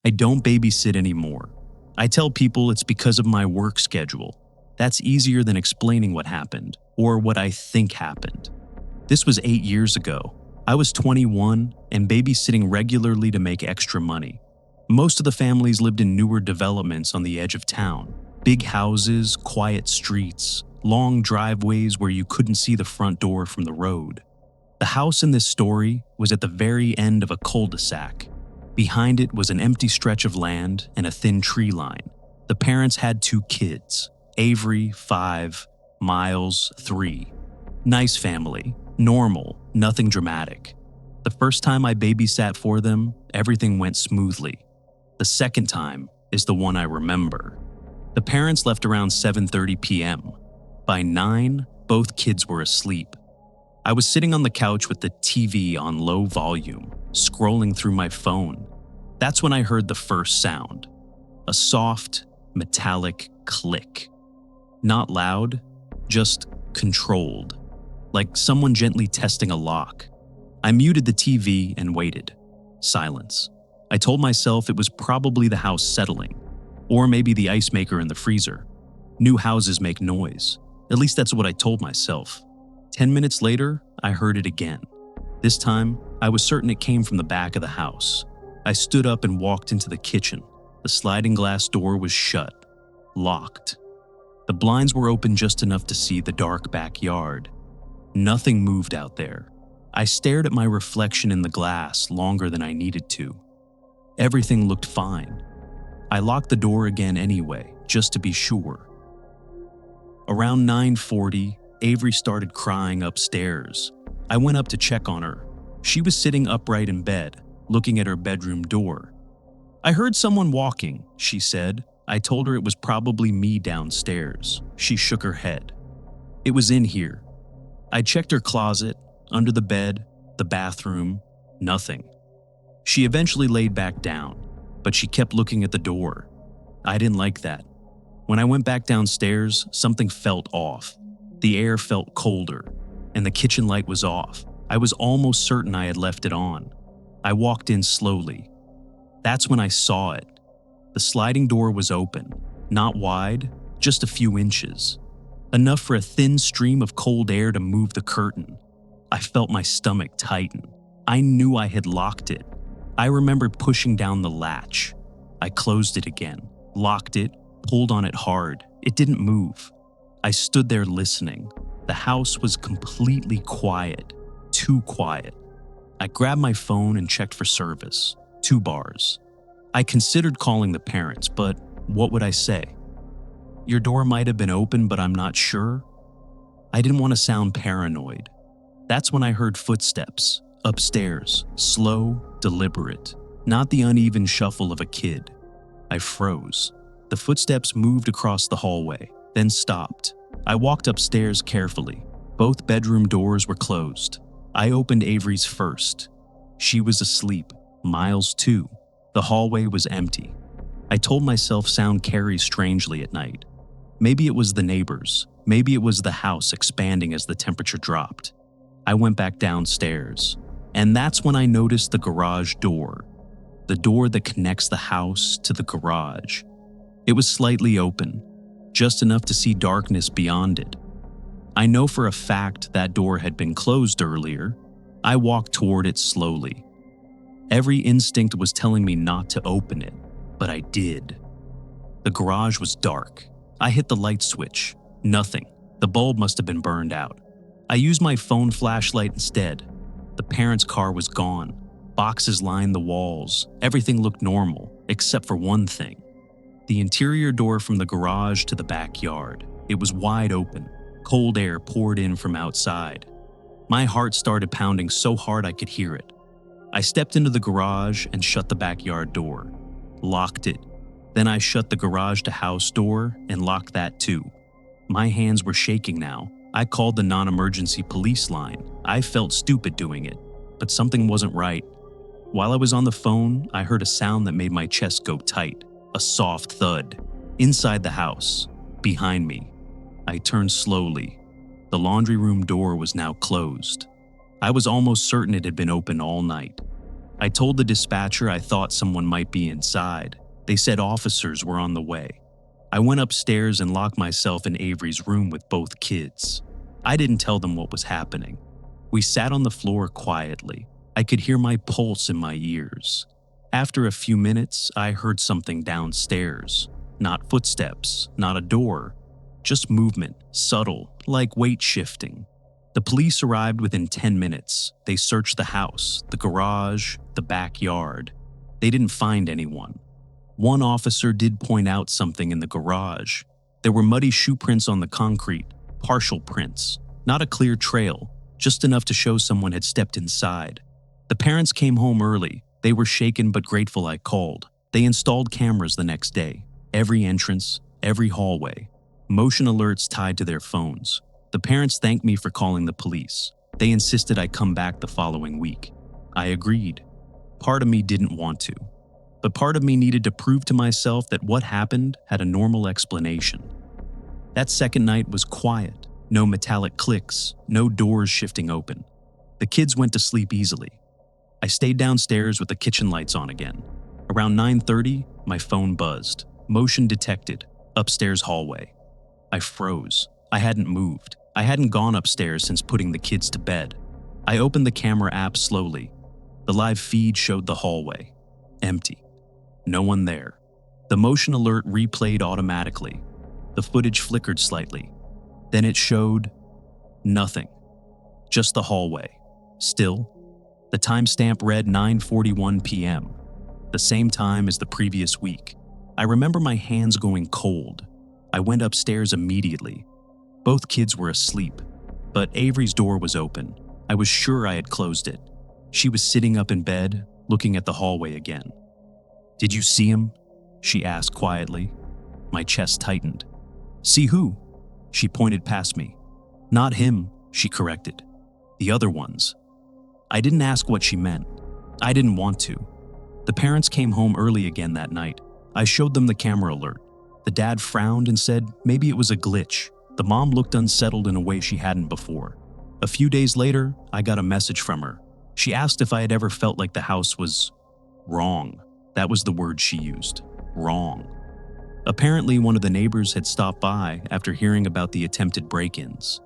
I don't babysit anymore. I tell people it's because of my work schedule. That's easier than explaining what happened, or what I think happened. This was 8 years ago. I was 21 and babysitting regularly to make extra money. Most of the families lived in newer developments on the edge of town. Big houses, quiet streets, long driveways where you couldn't see the front door from the road. The house in this story was at the very end of a cul-de-sac. Behind it was an empty stretch of land and a thin tree line. The parents had 2 kids, Avery, 5, Miles, 3. Nice family, normal, nothing dramatic. The first time I babysat for them, everything went smoothly. The second time is the one I remember. The parents left around 7:30 p.m. By 9, both kids were asleep. I was sitting on the couch with the TV on low volume, scrolling through my phone. That's when I heard the first sound. A soft, metallic click. Not loud, just controlled, like someone gently testing a lock. I muted the TV and waited. Silence. I told myself it was probably the house settling, or maybe the ice maker in the freezer. New houses make noise. At least that's what I told myself. 10 minutes later, I heard it again. This time, I was certain it came from the back of the house. I stood up and walked into the kitchen. The sliding glass door was shut, locked. The blinds were open just enough to see the dark backyard. Nothing moved out there. I stared at my reflection in the glass longer than I needed to. Everything looked fine. I locked the door again anyway, just to be sure. Around 9:40, Avery started crying upstairs. I went up to check on her. She was sitting upright in bed, looking at her bedroom door. "I heard someone walking," she said. I told her it was probably me downstairs. She shook her head. "It was in here." I checked her closet, under the bed, the bathroom, nothing. She eventually laid back down, but she kept looking at the door. I didn't like that. When I went back downstairs, something felt off. The air felt colder, and the kitchen light was off. I was almost certain I had left it on. I walked in slowly. That's when I saw it. The sliding door was open, not wide, just a few inches. Enough for a thin stream of cold air to move the curtain. I felt my stomach tighten. I knew I had locked it. I remember pushing down the latch. I closed it again, locked it, pulled on it hard. It didn't move. I stood there listening. The house was completely quiet, too quiet. I grabbed my phone and checked for service. 2 bars. I considered calling the parents, but what would I say? "Your door might have been open, but I'm not sure." I didn't want to sound paranoid. That's when I heard footsteps, upstairs, slow, deliberate, not the uneven shuffle of a kid. I froze. The footsteps moved across the hallway, then stopped. I walked upstairs carefully. Both bedroom doors were closed. I opened Avery's first. She was asleep. Miles too. The hallway was empty. I told myself sound carries strangely at night. Maybe it was the neighbors. Maybe it was the house expanding as the temperature dropped. I went back downstairs, and that's when I noticed the garage door. The door that connects the house to the garage. It was slightly open, just enough to see darkness beyond it. I know for a fact that door had been closed earlier. I walked toward it slowly. Every instinct was telling me not to open it, but I did. The garage was dark. I hit the light switch. Nothing. The bulb must have been burned out. I used my phone flashlight instead. The parents' car was gone. Boxes lined the walls. Everything looked normal, except for one thing. The interior door from the garage to the backyard. It was wide open. Cold air poured in from outside. My heart started pounding so hard I could hear it. I stepped into the garage and shut the backyard door. Locked it. Then I shut the garage to house door and locked that too. My hands were shaking now. I called the non-emergency police line. I felt stupid doing it, but something wasn't right. While I was on the phone, I heard a sound that made my chest go tight. A soft thud. Inside the house. Behind me. I turned slowly. The laundry room door was now closed. I was almost certain it had been open all night. I told the dispatcher I thought someone might be inside. They said officers were on the way. I went upstairs and locked myself in Avery's room with both kids. I didn't tell them what was happening. We sat on the floor quietly. I could hear my pulse in my ears. After a few minutes, I heard something downstairs. Not footsteps, not a door, just movement, subtle, like weight shifting. The police arrived within 10 minutes. They searched the house, the garage, the backyard. They didn't find anyone. One officer did point out something in the garage. There were muddy shoe prints on the concrete, partial prints, not a clear trail, just enough to show someone had stepped inside. The parents came home early. They were shaken but grateful I called. They installed cameras the next day. Every entrance, every hallway. Motion alerts tied to their phones. The parents thanked me for calling the police. They insisted I come back the following week. I agreed. Part of me didn't want to, but part of me needed to prove to myself that what happened had a normal explanation. That second night was quiet. No metallic clicks, no doors shifting open. The kids went to sleep easily. I stayed downstairs with the kitchen lights on again. Around 9:30, my phone buzzed. Motion detected. Upstairs hallway. I froze. I hadn't moved. I hadn't gone upstairs since putting the kids to bed. I opened the camera app slowly. The live feed showed the hallway. Empty. No one there. The motion alert replayed automatically. The footage flickered slightly. Then it showed nothing. Just the hallway. Still. The timestamp read 9:41 p.m., the same time as the previous week. I remember my hands going cold. I went upstairs immediately. Both kids were asleep, but Avery's door was open. I was sure I had closed it. She was sitting up in bed, looking at the hallway again. "Did you see him?" she asked quietly. My chest tightened. "See who?" She pointed past me. "Not him," she corrected. "The other ones." I didn't ask what she meant. I didn't want to. The parents came home early again that night. I showed them the camera alert. The dad frowned and said maybe it was a glitch. The mom looked unsettled in a way she hadn't before. A few days later, I got a message from her. She asked if I had ever felt like the house was wrong. That was the word she used. Wrong. Apparently, one of the neighbors had stopped by after hearing about the attempted break-ins.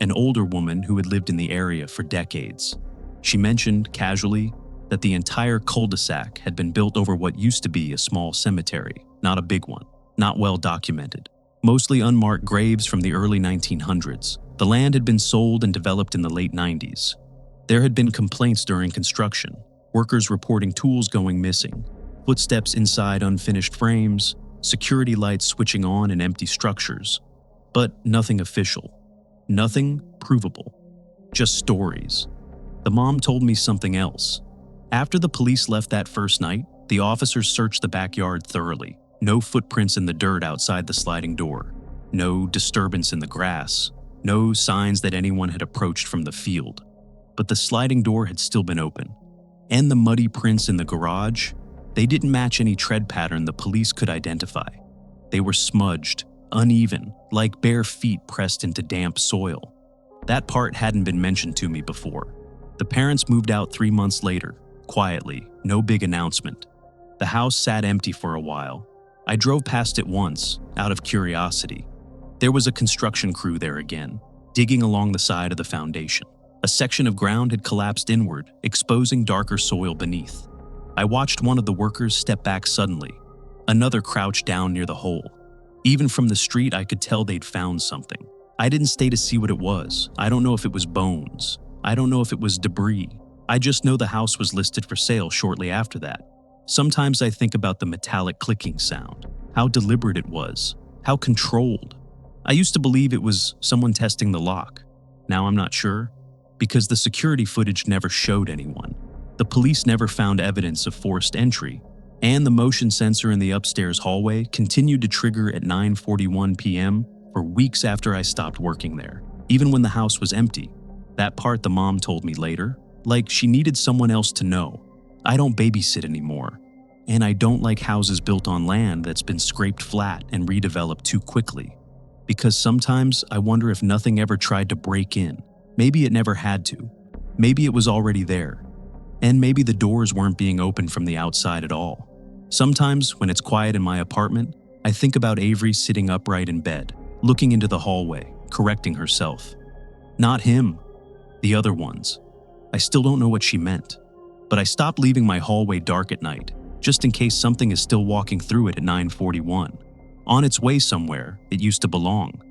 An older woman who had lived in the area for decades. She mentioned, casually, that the entire cul-de-sac had been built over what used to be a small cemetery, not a big one, not well documented. Mostly unmarked graves from the early 1900s. The land had been sold and developed in the late 90s. There had been complaints during construction, workers reporting tools going missing, footsteps inside unfinished frames, security lights switching on in empty structures. But nothing official. Nothing provable. Just stories. The mom told me something else. After the police left that first night, the officers searched the backyard thoroughly. No footprints in the dirt outside the sliding door. No disturbance in the grass. No signs that anyone had approached from the field. But the sliding door had still been open. And the muddy prints in the garage, they didn't match any tread pattern the police could identify. They were smudged, uneven, like bare feet pressed into damp soil. That part hadn't been mentioned to me before. The parents moved out 3 months later, quietly, no big announcement. The house sat empty for a while. I drove past it once, out of curiosity. There was a construction crew there again, digging along the side of the foundation. A section of ground had collapsed inward, exposing darker soil beneath. I watched one of the workers step back suddenly. Another crouched down near the hole. Even from the street, I could tell they'd found something. I didn't stay to see what it was. I don't know if it was bones. I don't know if it was debris. I just know the house was listed for sale shortly after that. Sometimes I think about the metallic clicking sound, how deliberate it was, how controlled. I used to believe it was someone testing the lock. Now I'm not sure, because the security footage never showed anyone. The police never found evidence of forced entry, and the motion sensor in the upstairs hallway continued to trigger at 9:41 p.m. for weeks after I stopped working there, even when the house was empty. That part the mom told me later, like she needed someone else to know. I don't babysit anymore, and I don't like houses built on land that's been scraped flat and redeveloped too quickly. Because sometimes I wonder if nothing ever tried to break in. Maybe it never had to. Maybe it was already there. And maybe the doors weren't being opened from the outside at all. Sometimes, when it's quiet in my apartment, I think about Avery sitting upright in bed, looking into the hallway, correcting herself. Not him, the other ones. I still don't know what she meant. But I stopped leaving my hallway dark at night, just in case something is still walking through it at 9:41. On its way somewhere it used to belong.